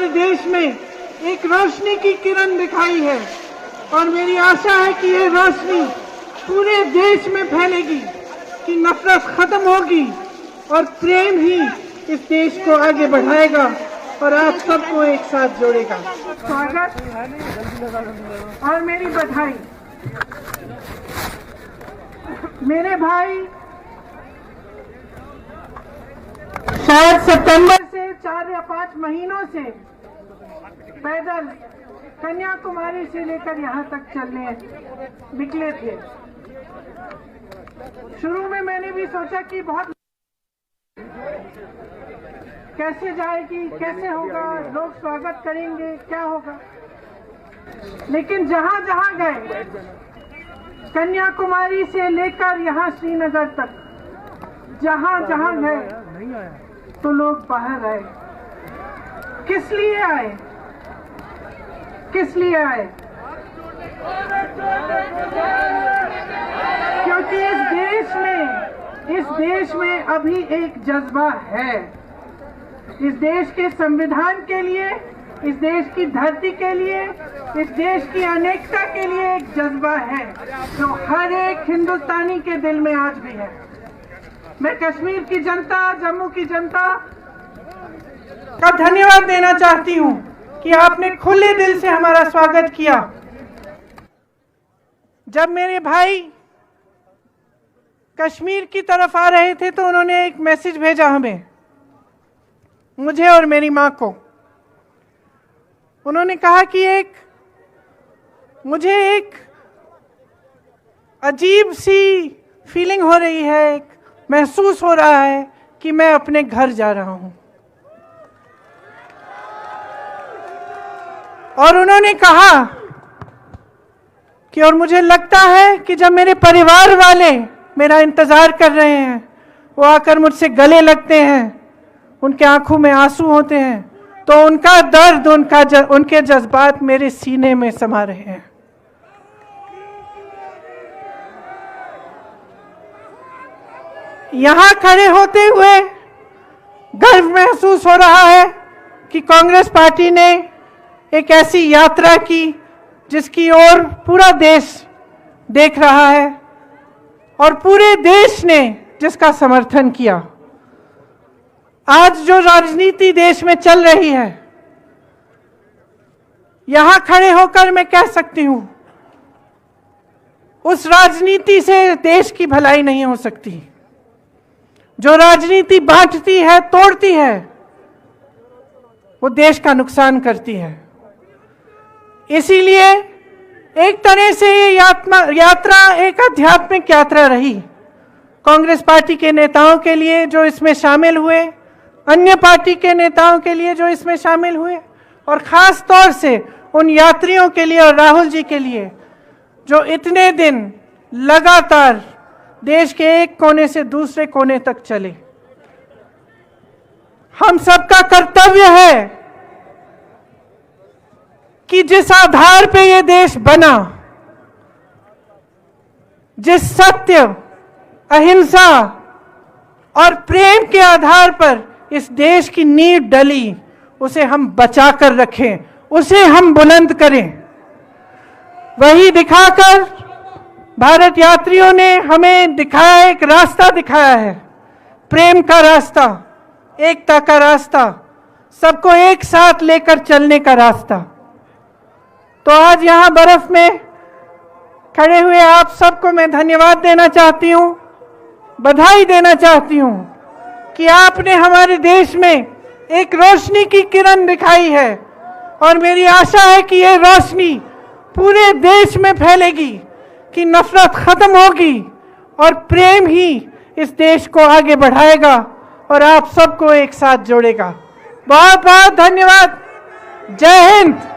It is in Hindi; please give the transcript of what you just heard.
देश में एक रोशनी की किरण दिखाई है और मेरी आशा है कि ये रोशनी पूरे देश में फैलेगी, कि नफरत खत्म होगी और प्रेम ही इस देश को आगे बढ़ाएगा और आप सबको एक साथ जोड़ेगा। स्वागत और मेरी बधाई। मेरे भाई शायद सितंबर से 4 या 5 महीनों से पैदल कन्याकुमारी से लेकर यहाँ तक चलने निकले थे। शुरू में मैंने भी सोचा कि बहुत कैसे जाएगी, कैसे होगा, लोग स्वागत करेंगे, क्या होगा। लेकिन जहाँ जहाँ गए, कन्याकुमारी से लेकर यहाँ श्रीनगर तक, जहाँ जहाँ गए तो लोग बाहर आए। किस लिए आए? किस लिए आए? क्योंकि इस देश में अभी एक जज्बा है। इस देश के संविधान के लिए, इस देश की धरती के लिए, इस देश की अनेकता के लिए एक जज्बा है जो हर एक हिंदुस्तानी के दिल में आज भी है। मैं कश्मीर की जनता, जम्मू की जनता का धन्यवाद देना चाहती हूं कि आपने खुले दिल से हमारा स्वागत किया। जब मेरे भाई कश्मीर की तरफ आ रहे थे तो उन्होंने एक मैसेज भेजा हमें, मुझे और मेरी मां को। उन्होंने कहा कि मुझे एक अजीब सी फीलिंग हो रही है, महसूस हो रहा है कि मैं अपने घर जा रहा हूं। और उन्होंने कहा कि और मुझे लगता है कि जब मेरे परिवार वाले मेरा इंतजार कर रहे हैं, वो आकर मुझसे गले लगते हैं, उनके आंखों में आंसू होते हैं, तो उनका दर्द, उनके जज्बात मेरे सीने में समा रहे हैं। यहां खड़े होते हुए गर्व महसूस हो रहा है कि कांग्रेस पार्टी ने एक ऐसी यात्रा की जिसकी ओर पूरा देश देख रहा है और पूरे देश ने जिसका समर्थन किया। आज जो राजनीति देश में चल रही है, यहां खड़े होकर मैं कह सकती हूं, उस राजनीति से देश की भलाई नहीं हो सकती। जो राजनीति बांटती है, तोड़ती है, वो देश का नुकसान करती है। इसीलिए एक तरह से ये यात्रा एक आध्यात्मिक यात्रा रही कांग्रेस पार्टी के नेताओं के लिए जो इसमें शामिल हुए, अन्य पार्टी के नेताओं के लिए जो इसमें शामिल हुए, और खास तौर से उन यात्रियों के लिए और राहुल जी के लिए जो इतने दिन लगातार देश के एक कोने से दूसरे कोने तक चले। हम सबका कर्तव्य है कि जिस आधार पे ये देश बना, जिस सत्य, अहिंसा और प्रेम के आधार पर इस देश की नींव डली, उसे हम बचा कर रखें, उसे हम बुलंद करें। वही दिखाकर भारत यात्रियों ने हमें दिखाया, एक रास्ता दिखाया है, प्रेम का रास्ता, एकता का रास्ता, सबको एक साथ लेकर चलने का रास्ता। तो आज यहाँ बर्फ में खड़े हुए आप सबको मैं धन्यवाद देना चाहती हूँ, बधाई देना चाहती हूँ कि आपने हमारे देश में एक रोशनी की किरण दिखाई है और मेरी आशा है कि ये रोशनी पूरे देश में फैलेगी, कि नफरत खत्म होगी और प्रेम ही इस देश को आगे बढ़ाएगा और आप सबको एक साथ जोड़ेगा। बहुत बहुत धन्यवाद। जय हिंद।